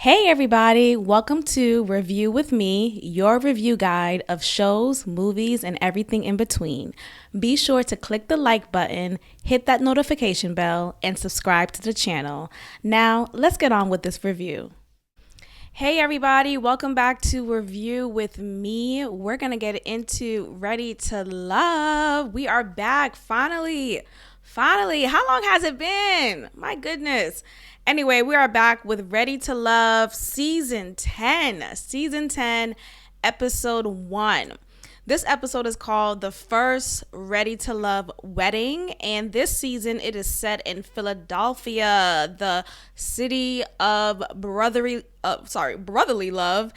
Hey everybody, welcome to Review with Me, your review guide of shows, movies, and everything in between. Be sure to click the like button, hit that notification bell, and subscribe to the channel. Now, let's get on with this review. Hey everybody, welcome back to Review with Me. We're going to get into Ready to Love. We are back finally. How long has it been? My goodness. Anyway, we are back with Ready to Love Season 10, Episode 1. This episode is called The First Ready to Love Wedding, and this season it is set in Philadelphia, the city of brotherly love,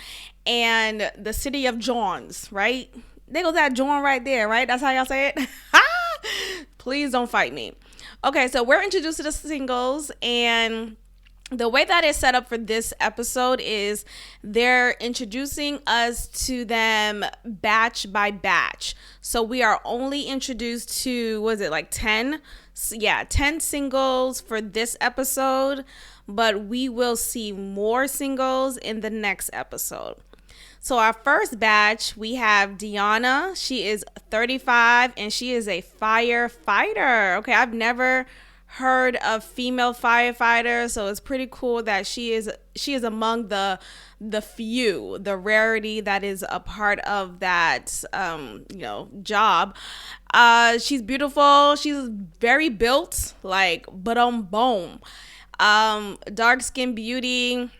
and the city of Johns, right? There goes that John right there, right? That's how y'all say it? Please don't fight me. Okay, so we're introduced to the singles, and the way that is set up for this episode is they're introducing us to them batch by batch. So we are only introduced to, was it like 10? Yeah, 10 singles for this episode, but we will see more singles in the next episode. So our first batch, we have Deanna. She is 35 and she is a firefighter. Okay, I've never heard of female firefighters, so it's pretty cool that she is among the few, the rarity that is a part of that job. She's beautiful. She's very built, like boom. Dark skin beauty.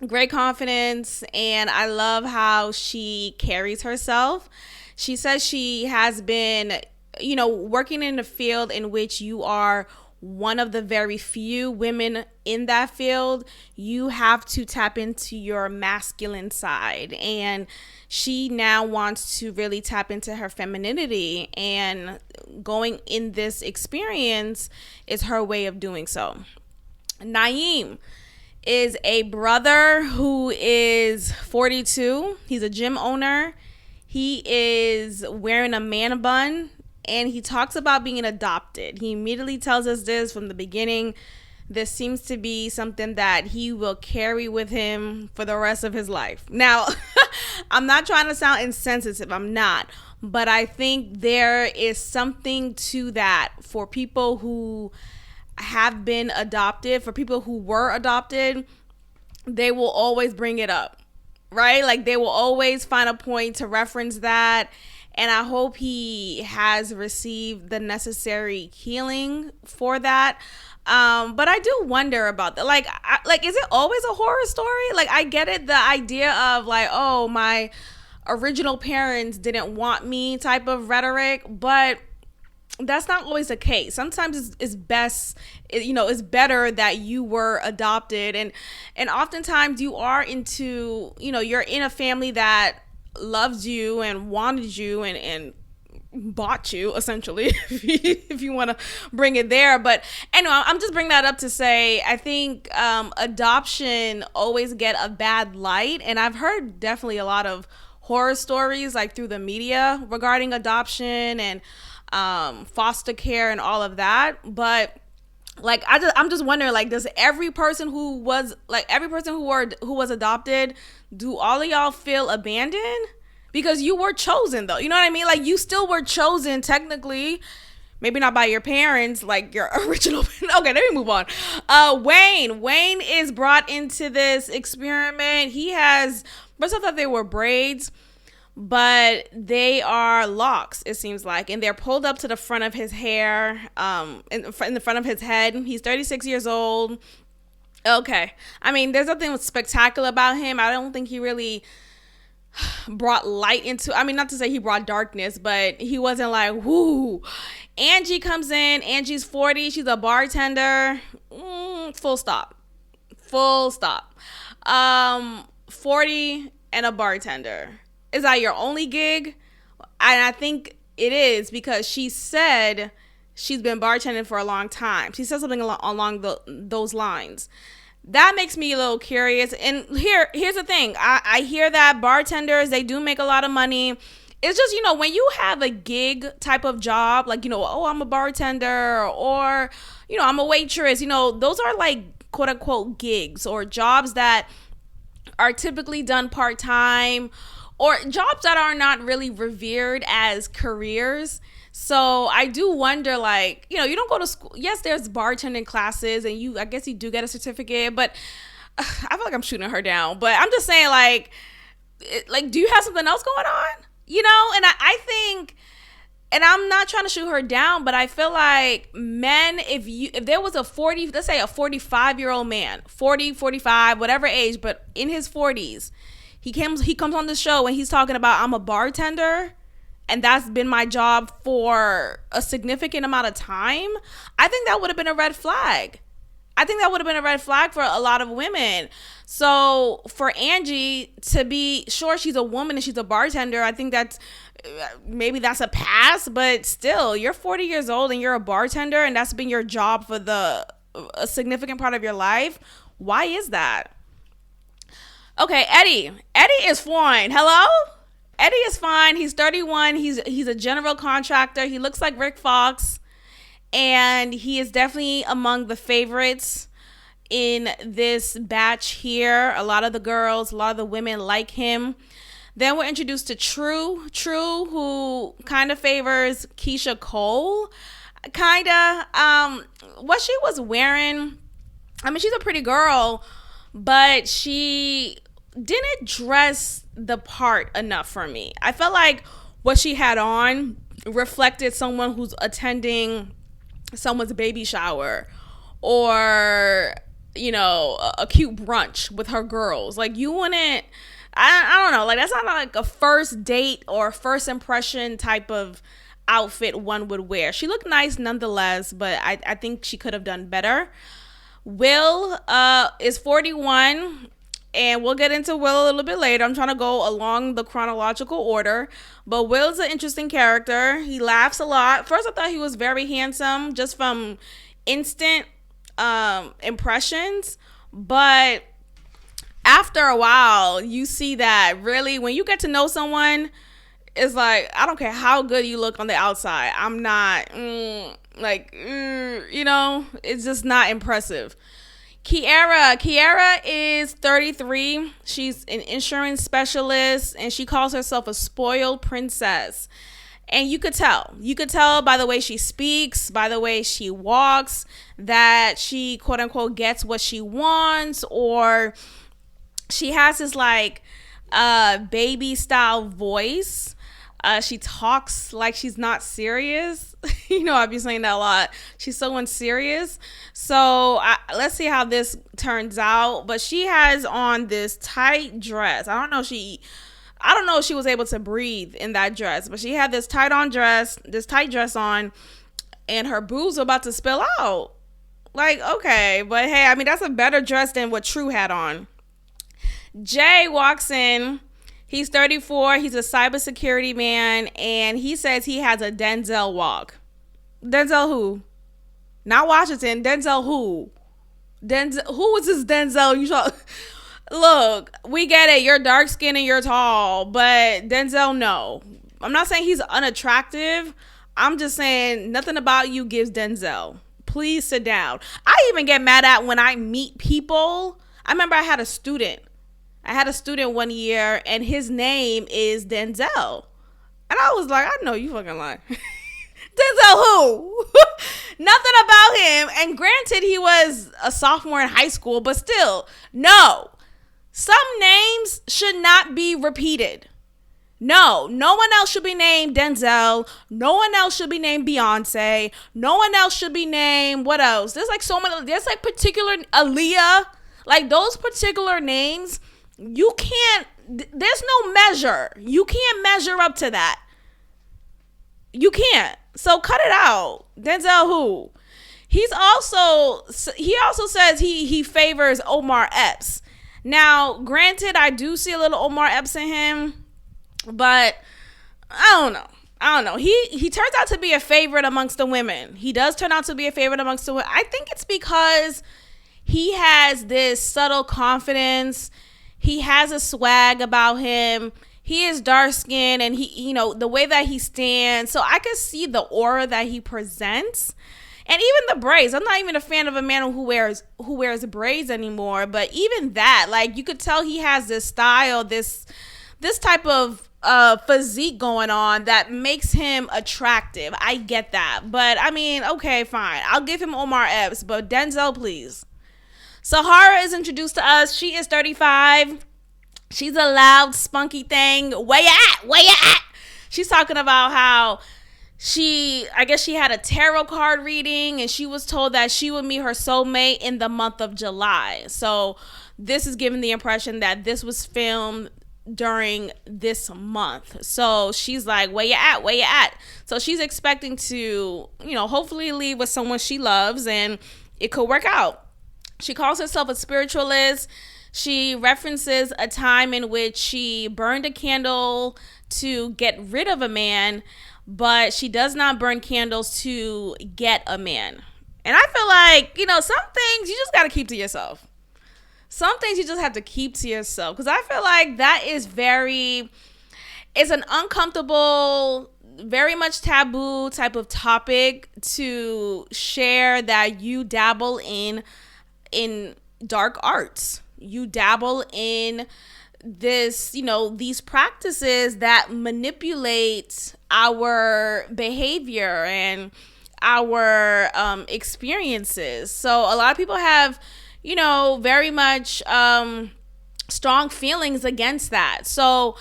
Great confidence, and I love how she carries herself. She says she has been, working in a field in which you are one of the very few women in that field. You have to tap into your masculine side, and she now wants to really tap into her femininity, and going in this experience is her way of doing so. Naeem is a brother who is 42. He's a gym owner. He is wearing a man bun, and he talks about being adopted. He immediately tells us this from the beginning. This seems to be something that he will carry with him for the rest of his life. Now, I'm not trying to sound insensitive. I'm not. But I think there is something to that for people who have been adopted. For people who were adopted, they will always bring it up, right? Like, they will always find a point to reference that, and I hope he has received the necessary healing for that. But I do wonder about that. Like, is it always a horror story? Like, I get it, the idea of like, oh, my original parents didn't want me type of rhetoric, but that's not always the case. Sometimes it's best, it's better that you were adopted, and oftentimes you are into, you're in a family that loves you and wanted you and bought you, essentially, if you want to bring it there. But anyway, I'm just bringing that up to say I think adoption always get a bad light, and I've heard definitely a lot of horror stories like through the media regarding adoption and foster care and all of that. But like, I'm just wondering, like, does every person who was adopted, do all of y'all feel abandoned? Because you were chosen, though. You know what I mean? Like, you still were chosen technically, maybe not by your parents, like your original. Okay, let me move on. Wayne is brought into this experiment. He has, first I thought they were braids, but they are locks, it seems like, and they're pulled up to the front of his hair, in the front of his head. He's 36 years old. Okay. I mean, there's nothing spectacular about him. I don't think he really brought light into, not to say he brought darkness, but he wasn't like, whoo. Angie comes in. Angie's 40. She's a bartender. Full stop. 40 and a bartender. Is that your only gig? And I think it is, because she said she's been bartending for a long time. She said something along those lines. That makes me a little curious. And here's the thing. I hear that bartenders, they do make a lot of money. It's just, when you have a gig type of job, like, oh, I'm a bartender, or, I'm a waitress, those are like quote unquote gigs or jobs that are typically done part-time or jobs that are not really revered as careers. So I do wonder, like, you don't go to school. Yes, there's bartending classes, and I guess you do get a certificate, but I feel like I'm shooting her down. But I'm just saying, like, do you have something else going on? And I think, and I'm not trying to shoot her down, but I feel like men, if there was let's say a 45-year-old man, 40, 45, whatever age, but in his 40s, he comes on the show and he's talking about, I'm a bartender and that's been my job for a significant amount of time, I think that would have been a red flag. I think that would have been a red flag for a lot of women. So for Angie to be sure she's a woman and she's a bartender, I think maybe that's a pass, but still, you're 40 years old and you're a bartender and that's been your job for a significant part of your life. Why is that? Okay, Eddie is fine. Hello? Eddie is fine. He's 31. He's a general contractor. He looks like Rick Fox, and he is definitely among the favorites in this batch here. A lot of the women like him. Then we're introduced to True, who kind of favors Keisha Cole. What she was wearing, I mean, she's a pretty girl, but she didn't dress the part enough for me. I felt like what she had on reflected someone who's attending someone's baby shower or, a cute brunch with her girls. Like, you wouldn't, I don't know, like, that's not like a first date or first impression type of outfit one would wear. She looked nice nonetheless, but I think she could have done better. Will is 41, and we'll get into Will a little bit later. I'm trying to go along the chronological order, but Will's an interesting character. He laughs a lot. First, I thought he was very handsome just from instant impressions, but after a while, you see that really when you get to know someone, it's like, I don't care how good you look on the outside. I'm not, it's just not impressive. Kiara is 33. She's an insurance specialist, and she calls herself a spoiled princess. And you could tell by the way she speaks, by the way she walks, that she, quote unquote, gets what she wants, or she has this like baby style voice. She talks like she's not serious. I've been saying that a lot. She's so unserious. So let's see how this turns out. But she has on this tight dress. I don't know if she was able to breathe in that dress, but she had this tight dress on, and her boobs were about to spill out. Like, okay, but hey, I mean, that's a better dress than what True had on. Jay walks in. He's 34. He's a cybersecurity man, and he says he has a Denzel walk. Denzel who? Not Washington. Denzel who? Who is this Denzel? Look, we get it. You're dark skinned and you're tall, but Denzel, no. I'm not saying he's unattractive. I'm just saying nothing about you gives Denzel. Please sit down. I even get mad at when I meet people. I remember I had a student one year, and his name is Denzel. And I was like, I know you fucking lying. Denzel who? Nothing about him. And granted, he was a sophomore in high school, but still, no. Some names should not be repeated. No one else should be named Denzel. No one else should be named Beyonce. No one else should be named, what else? There's like particular Aaliyah. Like those particular names, you can't, there's no measure. You can't measure up to that. You can't. So cut it out. Denzel who? He also says he favors Omar Epps. Now, granted, I do see a little Omar Epps in him, but I don't know. He turns out to be a favorite amongst the women. He does turn out to be a favorite amongst the women. I think it's because he has this subtle confidence. He has a swag about him. He is dark skinned, and he, the way that he stands. So I could see the aura that he presents. And even the braids. I'm not even a fan of a man who wears braids anymore. But even that, like, you could tell he has this style, this type of physique going on that makes him attractive. I get that. But I mean, okay, fine. I'll give him Omar Epps, but Denzel, please. Sahara is introduced to us. She is 35. She's a loud, spunky thing. Where you at? Where you at? She's talking about how I guess she had a tarot card reading and she was told that she would meet her soulmate in the month of July. So this is giving the impression that this was filmed during this month. So she's like, where you at? Where you at? So she's expecting to, hopefully leave with someone she loves and it could work out. She calls herself a spiritualist. She references a time in which she burned a candle to get rid of a man, but she does not burn candles to get a man. And I feel like, some things you just got to keep to yourself. Some things you just have to keep to yourself. Because I feel like that is it's an uncomfortable, very much taboo type of topic to share, that you dabble in dark arts. You dabble in this, these practices that manipulate our behavior and our experiences. So a lot of people have, very much strong feelings against that. So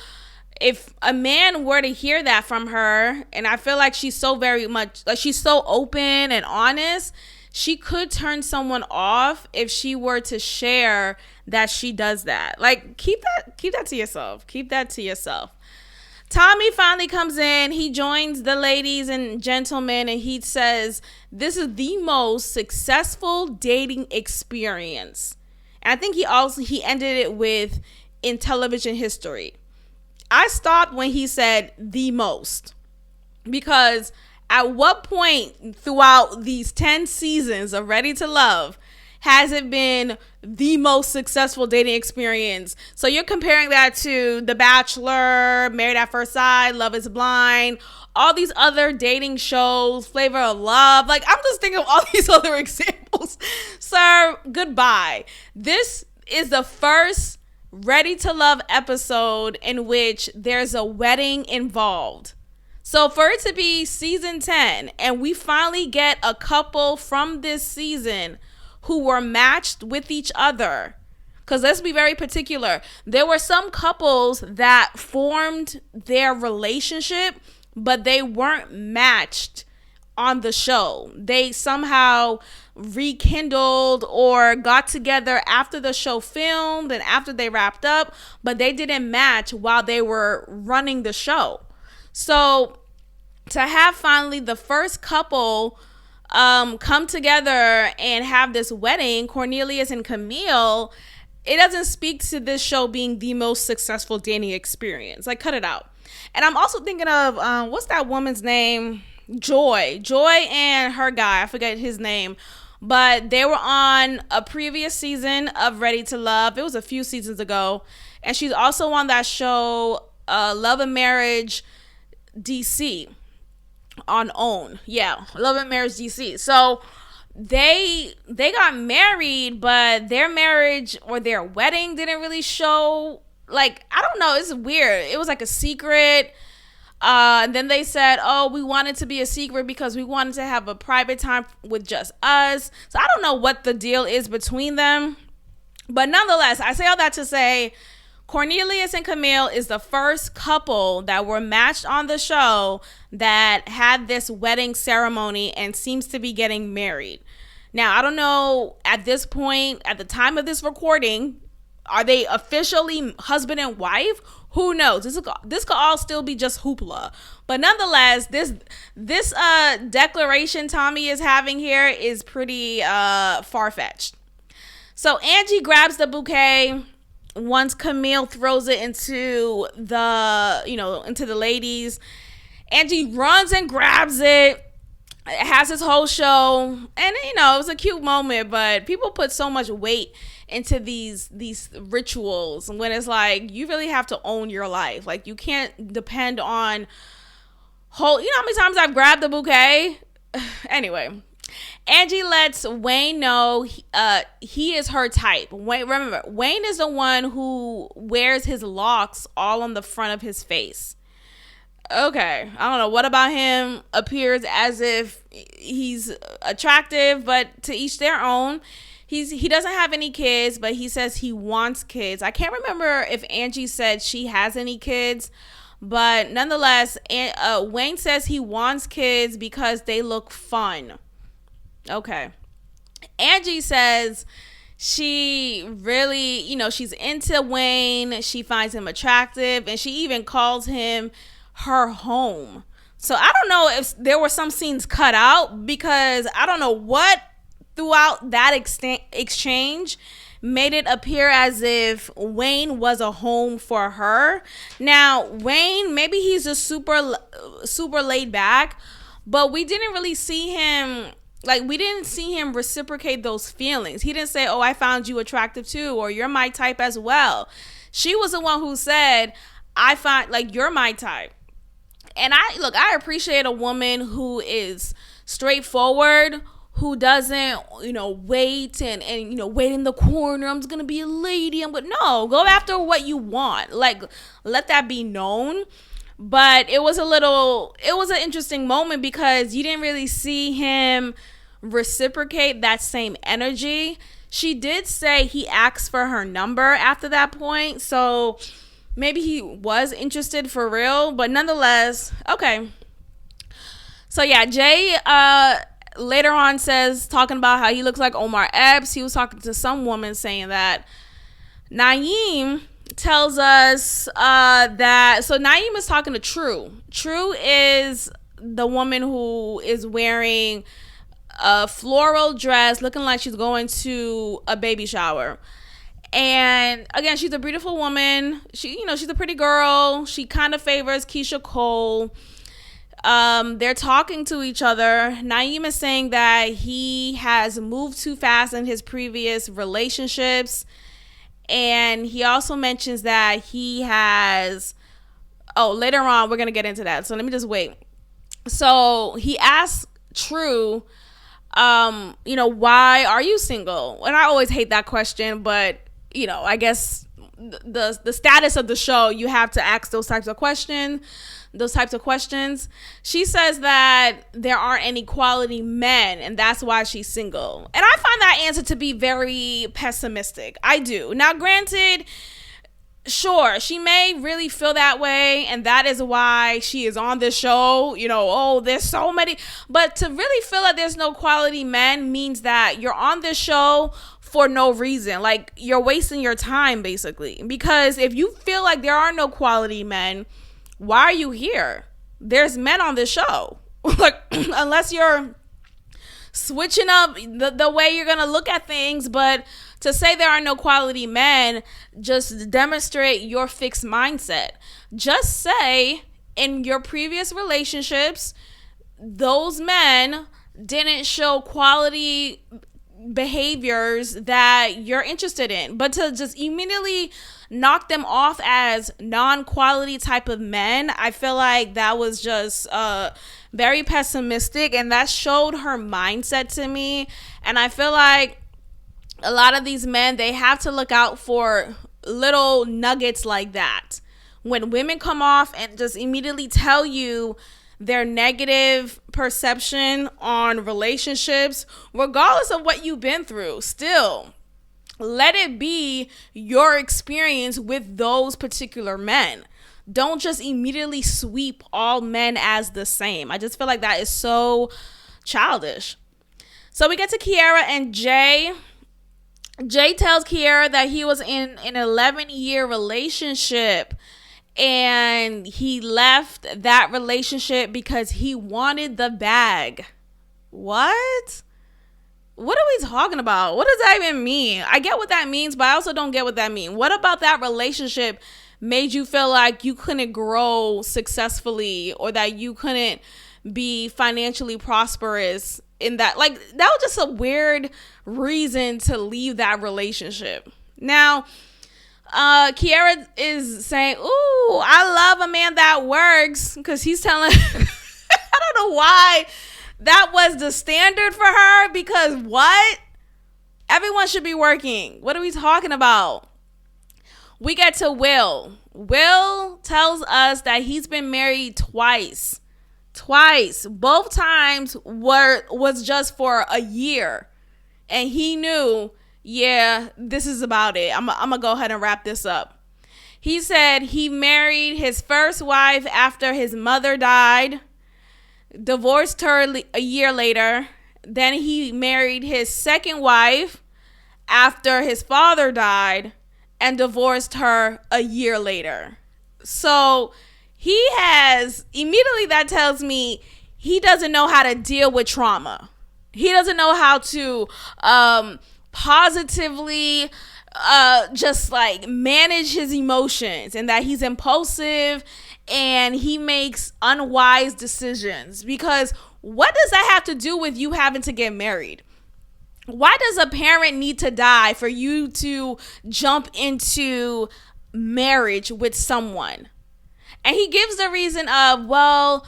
if a man were to hear that from her, and I feel like she's so very much, like, she's so open and honest, she could turn someone off if she were to share that she does that. Like, keep that to yourself. Keep that to yourself. Tommy finally comes in. He joins the ladies and gentlemen, and he says, this is the most successful dating experience. And I think he ended it with, in television history. I stopped when he said the most, because at what point throughout these 10 seasons of Ready to Love has it been the most successful dating experience? So you're comparing that to The Bachelor, Married at First Sight, Love is Blind, all these other dating shows, Flavor of Love. Like, I'm just thinking of all these other examples. Sir, goodbye. This is the first Ready to Love episode in which there's a wedding involved. So for it to be season 10 and we finally get a couple from this season who were matched with each other, because let's be very particular, there were some couples that formed their relationship, but they weren't matched on the show. They somehow rekindled or got together after the show filmed and after they wrapped up, but they didn't match while they were running the show. So to have finally the first couple come together and have this wedding, Cornelius and Camille, it doesn't speak to this show being the most successful dating experience. Like, cut it out. And I'm also thinking of, what's that woman's name? Joy and her guy, I forget his name, but they were on a previous season of Ready to Love. It was a few seasons ago. And she's also on that show, Love and Marriage DC. On OWN. Yeah, Love and Marriage DC. So they got married, but their marriage or their wedding didn't really show. Like, I don't know, it's weird. It was like a secret. And then they said, oh, we wanted to be a secret because we wanted to have a private time with just us. So I don't know what the deal is between them. But nonetheless, I say all that to say, Cornelius and Camille is the first couple that were matched on the show that had this wedding ceremony and seems to be getting married. Now, I don't know at this point, at the time of this recording, are they officially husband and wife? Who knows? This could all still be just hoopla. But nonetheless, this declaration Tommy is having here is pretty far-fetched. So Angie grabs the bouquet. Once Camille throws it into the ladies, Angie runs and grabs it. It has this whole show, and it was a cute moment. But people put so much weight into these rituals when it's like, you really have to own your life. Like, you can't depend on how many times I've grabbed the bouquet. Anyway, Angie lets Wayne know he is her type. Remember, Wayne is the one who wears his locks all on the front of his face. Okay, I don't know what about him appears as if he's attractive, but to each their own. He doesn't have any kids, but he says he wants kids. I can't remember if Angie said she has any kids, but nonetheless, Wayne says he wants kids because they look fun. Okay. Angie says she really, she's into Wayne. She finds him attractive, and she even calls him her home. So I don't know if there were some scenes cut out, because I don't know what throughout that exchange made it appear as if Wayne was a home for her. Now, Wayne, maybe he's just super laid back, but we didn't really see him, we didn't see him reciprocate those feelings. He didn't say, oh, I found you attractive too, or you're my type as well. She was the one who said, I find, you're my type. And I appreciate a woman who is straightforward, who doesn't, wait and wait in the corner. I'm just going to be a lady. No, go after what you want. Let that be known. But it was an interesting moment, because you didn't really see him reciprocate that same energy. She did say he asked for her number after that point. So maybe he was interested for real, but nonetheless, okay. So yeah, Jay later on talking about how he looks like Omar Epps. He was talking to some woman saying that. Naeem tells us so Naeem is talking to True. True is the woman who is wearing a floral dress, looking like she's going to a baby shower. And again, she's a beautiful woman. She's a pretty girl. She kind of favors Keisha Cole. They're talking to each other. Naeem is saying that he has moved too fast in his previous relationships. And he also mentions that he has... Oh, later on, we're going to get into that. So let me just wait. So he asks True, why are you single? And I always hate that question, but I guess the status of the show, you have to ask those types of questions. She says that there aren't any quality men, and that's why she's single. And I find that answer to be very pessimistic. I do. Now, granted, sure, she may really feel that way, and that is why she is on this show. There's so many. But to really feel that there's no quality men means that you're on this show for no reason. You're wasting your time, basically. Because if you feel like there are no quality men, why are you here? There's men on this show. Unless you're switching up the way you're going to look at things. But to say there are no quality men, just demonstrate your fixed mindset. Just say in your previous relationships, those men didn't show quality behaviors that you're interested in. But to just immediately knock them off as non-quality type of men, I feel like that was just very pessimistic, and that showed her mindset to me. And I feel like a lot of these men, they have to look out for little nuggets like that. When women come off and just immediately tell you their negative perception on relationships, regardless of what you've been through, still let it be your experience with those particular men. Don't just immediately sweep all men as the same. I just feel like that is so childish. So we get to Kiara and Jay. Jay tells Kiara that he was in an 11-year relationship, and he left that relationship because he wanted the bag. What? What are we talking about? What does that even mean? I get what that means, but I also don't get what that means. What about that relationship made you feel like you couldn't grow successfully, or that you couldn't be financially prosperous in that? That was just a weird reason to leave that relationship. Now, Kiara is saying, ooh, I love a man that works, because he's telling I don't know why that was the standard for her, because what? Everyone should be working. What are we talking about? We get to Will. Will tells us that he's been married twice. Both times was just for a year. And he knew, yeah, this is about it. I'm going to go ahead and wrap this up. He said he married his first wife after his mother died, divorced her a year later. Then he married his second wife after his father died and divorced her a year later. So he has, immediately that tells me he doesn't know how to deal with trauma. He doesn't know how to positively just like manage his emotions, and that he's impulsive and he makes unwise decisions. Because what does that have to do with you having to get married? Why does a parent need to die for you to jump into marriage with someone? And he gives the reason of, well,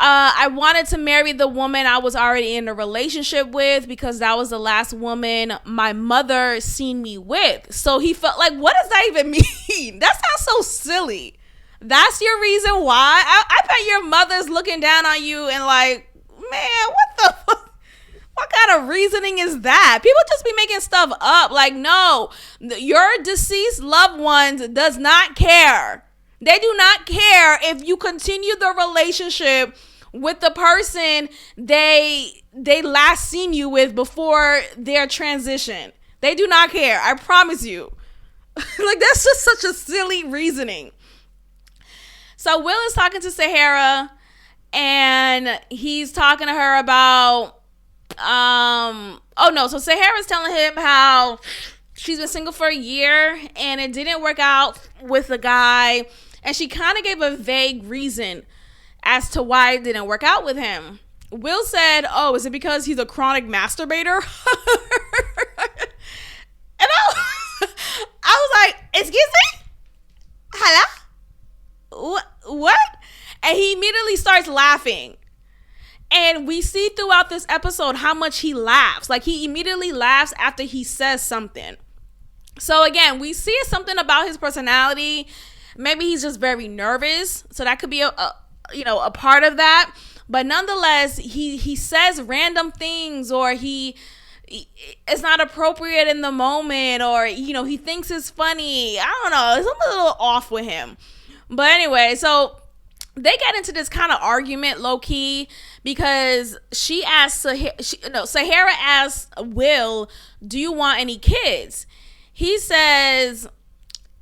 I wanted to marry the woman I was already in a relationship with because that was the last woman my mother seen me with. So he felt like, what does that even mean? That sounds so silly. That's your reason why? I bet your mother's looking down on you and like, man, what the fuck? What kind of reasoning is that? People just be making stuff up. Like, no, your deceased loved ones does not care. They do not care if you continue the relationship with the person they last seen you with before their transition. They do not care. I promise you. Like, that's just such a silly reasoning. So Will is talking to Sahara, and he's talking to her about so Sahara's telling him how she's been single for a year and it didn't work out with the guy, and she kind of gave a vague reason as to why it didn't work out with him. Will said, oh, is it because he's a chronic masturbator? And I was like, excuse me? Hello? What? And he immediately starts laughing. And we see throughout this episode how much he laughs. Like, he immediately laughs after he says something. So again, we see something about his personality. Maybe he's just very nervous. So that could be a part of that. But nonetheless, he says random things, or it's not appropriate in the moment, or he thinks it's funny. I don't know. It's a little off with him. But anyway, so they get into this kind of argument low key because Sahara asks Will, do you want any kids? He says,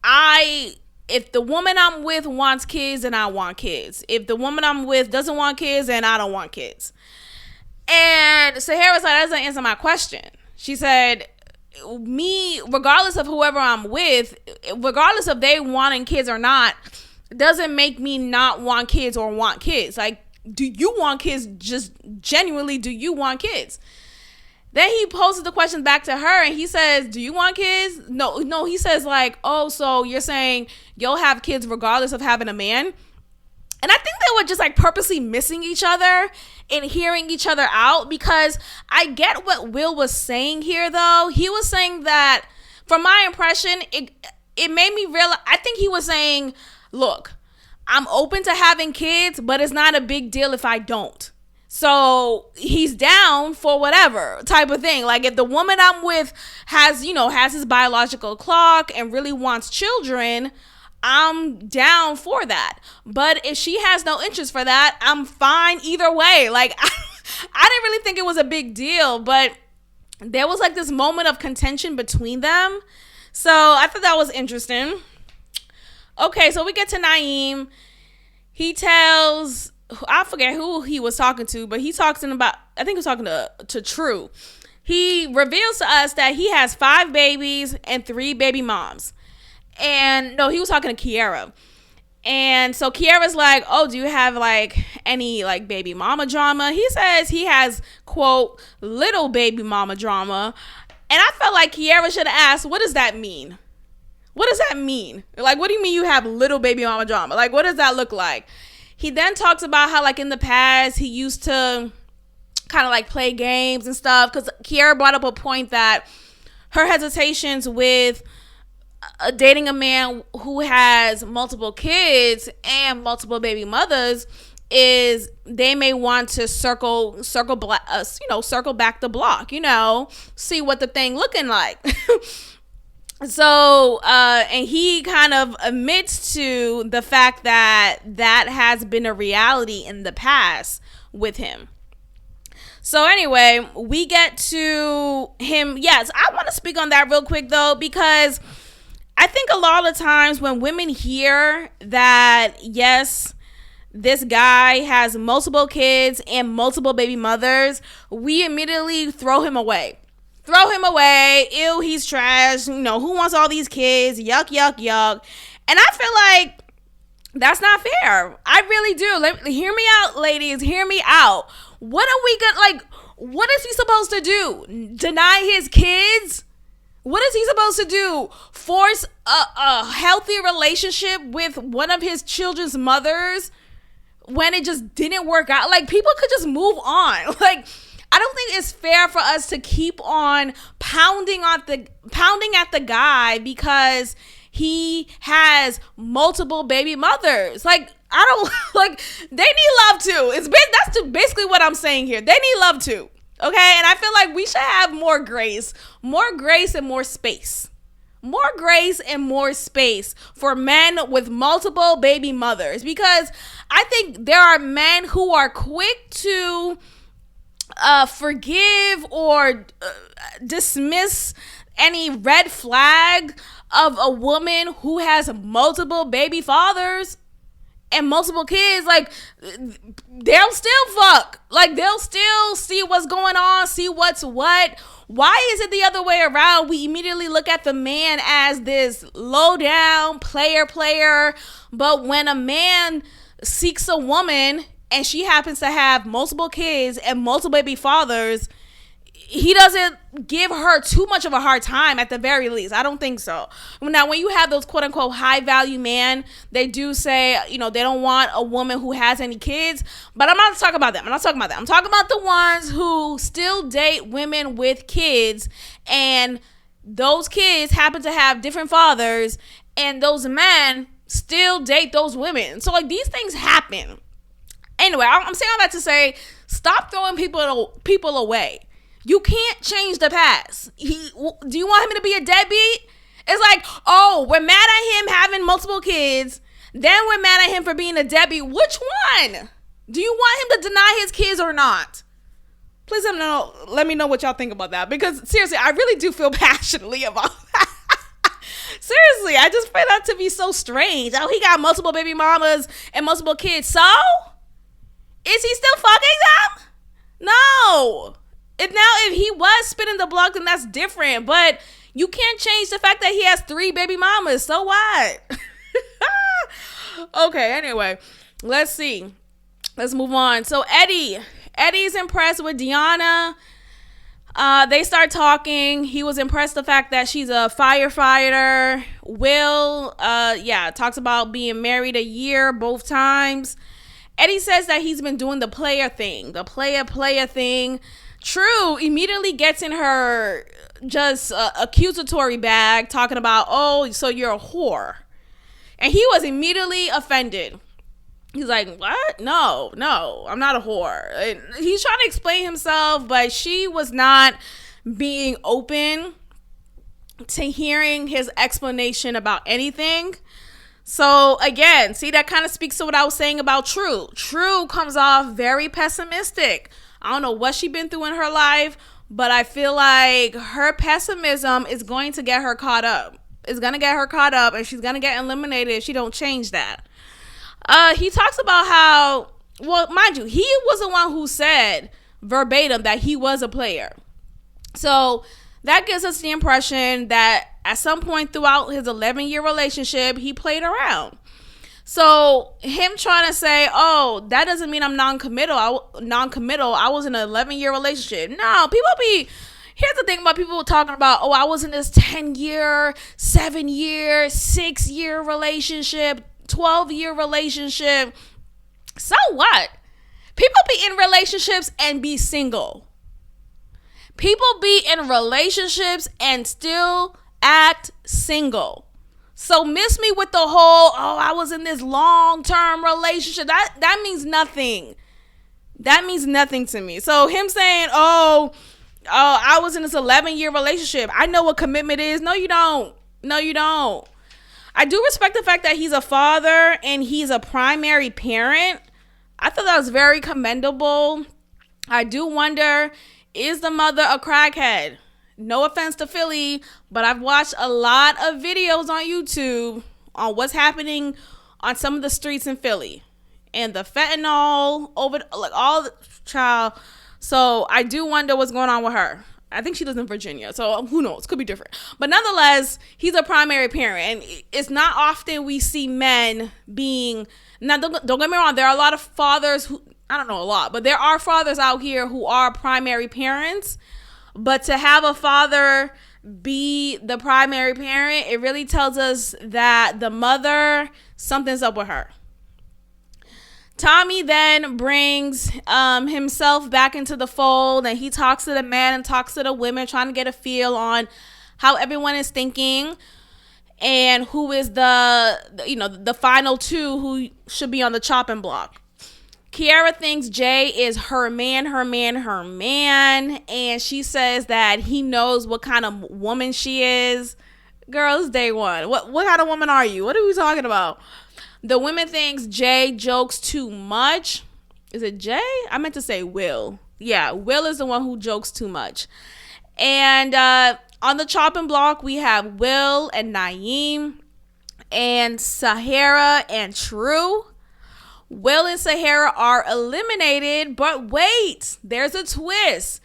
if the woman I'm with wants kids, then I want kids. If the woman I'm with doesn't want kids, then I don't want kids. And Sahara said, that doesn't answer my question. She said, me, regardless of whoever I'm with, regardless of they wanting kids or not, doesn't make me not want kids or want kids. Like, do you want kids? Just genuinely, do you want kids? Then he poses the question back to her, and he says, do you want kids? No, he says like, oh, so you're saying you'll have kids regardless of having a man? And I think they were just like purposely missing each other and hearing each other out, because I get what Will was saying here, though. He was saying that, from my impression, it made me realize, I think he was saying, look, I'm open to having kids, but it's not a big deal if I don't. So he's down for whatever type of thing. Like, if the woman I'm with has his biological clock and really wants children, I'm down for that. But if she has no interest for that, I'm fine either way. Like, I didn't really think it was a big deal, but there was like this moment of contention between them. So I thought that was interesting. Okay, so we get to Naeem. He tells, I forget who he was talking to, but he talks about, I think he was talking to True. He reveals to us that he has 5 babies and 3 baby moms. And no, he was talking to Kiara. And so Kiara's like, oh, do you have like any like baby mama drama? He says he has, quote, little baby mama drama. And I felt like Kiara should have asked, what does that mean? What does that mean? Like, what do you mean you have little baby mama drama? Like, what does that look like? He then talks about how, like, in the past, he used to kind of like play games and stuff. Because Kiara brought up a point that her hesitations with dating a man who has multiple kids and multiple baby mothers is they may want to circle back the block, see what the thing looking like. So, and he kind of admits to the fact that has been a reality in the past with him. So anyway, we get to him. Yes, I want to speak on that real quick though, because I think a lot of times when women hear that, yes, this guy has multiple kids and multiple baby mothers, we immediately throw him away. Ew, he's trash. Who wants all these kids? Yuck, yuck, yuck. And I feel like that's not fair. I really do. Hear me out, ladies. Hear me out. What are we gonna, what is he supposed to do? Deny his kids? What is he supposed to do? Force a healthy relationship with one of his children's mothers when it just didn't work out? People could just move on. I don't think it's fair for us to keep on pounding at the guy because he has multiple baby mothers. They need love too. That's basically what I'm saying here. They need love too. Okay? And I feel like we should have more grace and more space. More grace and more space for men with multiple baby mothers, because I think there are men who are quick to forgive or dismiss any red flag of a woman who has multiple baby fathers and multiple kids. They'll still fuck. They'll still see what's going on, see what's what. Why is it the other way around? We immediately look at the man as this low down player, but when a man seeks a woman and she happens to have multiple kids and multiple baby fathers, he doesn't give her too much of a hard time, at the very least. I don't think so. Now, when you have those quote unquote high value men, they do say, they don't want a woman who has any kids, but I'm not talking about them. I'm talking about the ones who still date women with kids, and those kids happen to have different fathers, and those men still date those women. So these things happen. Anyway, I'm saying all that to say, stop throwing people away. You can't change the past. Do you want him to be a deadbeat? It's we're mad at him having multiple kids, then we're mad at him for being a deadbeat. Which one? Do you want him to deny his kids or not? Please let me know what y'all think about that, because seriously, I really do feel passionately about that. Seriously, I just find that to be so strange. He got multiple baby mamas and multiple kids. So, is he still fucking them? No. If he was spinning the block, then that's different. But you can't change the fact that he has 3 baby mamas. So what? Okay, anyway, let's see. Let's move on. So Eddie's impressed with Deanna. They start talking. He was impressed the fact that she's a firefighter. Will, talks about being married a year both times. Eddie says that he's been doing the player thing. True immediately gets in her just accusatory bag, talking about, oh, so you're a whore. And he was immediately offended. He's like, what? No, I'm not a whore. And he's trying to explain himself, but she was not being open to hearing his explanation about anything. So again, see, that kind of speaks to what I was saying about True. True comes off very pessimistic. I don't know what she's been through in her life, but I feel like her pessimism is going to get her caught up. It's going to get her caught up, and she's going to get eliminated if she don't change that. He talks about how, well, mind you, he was the one who said verbatim that he was a player. So that gives us the impression that at some point throughout his 11-year relationship, he played around. So him trying to say, oh, that doesn't mean I'm non-committal. I was in an 11-year relationship. No, here's the thing about people talking about, oh, I was in this 10-year, 7-year, 6-year relationship, 12-year relationship. So what? People be in relationships and be single. People be in relationships and still act single. So miss me with the whole, oh, I was in this long-term relationship. That means nothing. That means nothing to me. So him saying, oh, I was in this 11-year relationship. I know what commitment is. No, you don't. No, you don't. I do respect the fact that he's a father and he's a primary parent. I thought that was very commendable. I do wonder, is the mother a crackhead? No offense to Philly, but I've watched a lot of videos on YouTube on what's happening on some of the streets in Philly. And the fentanyl over, like, all the child. So I do wonder what's going on with her. I think she lives in Virginia, so who knows? Could be different. But nonetheless, he's a primary parent. And it's not often we see men being... Now, don't get me wrong. There are a lot of fathers who... I don't know a lot, but there are fathers out here who are primary parents. But to have a father be the primary parent, it really tells us that the mother, something's up with her. Tommy then brings himself back into the fold, and he talks to the men and talks to the women, trying to get a feel on how everyone is thinking and who is the final two who should be on the chopping block. Kiara thinks Jay is her man, and she says that he knows what kind of woman she is. Girl, it's day one. What kind of woman are you? What are we talking about? The women thinks Jay jokes too much. Is it Jay? I meant to say Will. Yeah, Will is the one who jokes too much. And on the chopping block, we have Will and Naeem and Sahara and True. Will and Sahara are eliminated, but wait, there's a twist.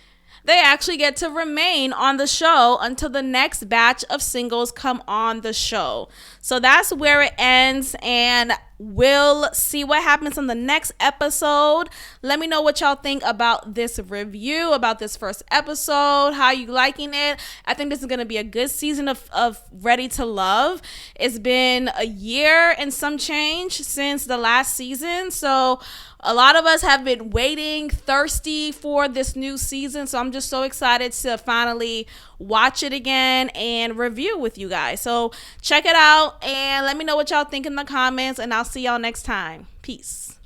They actually get to remain on the show until the next batch of singles come on the show. So that's where it ends, and we'll see what happens in the next episode. Let me know what y'all think about this review, about this first episode, how you liking it. I think this is going to be a good season of Ready to Love. It's been a year and some change since the last season, so a lot of us have been waiting, thirsty for this new season. So I'm just so excited to finally watch it again and review with you guys. So check it out and let me know what y'all think in the comments, and I'll see y'all next time. Peace.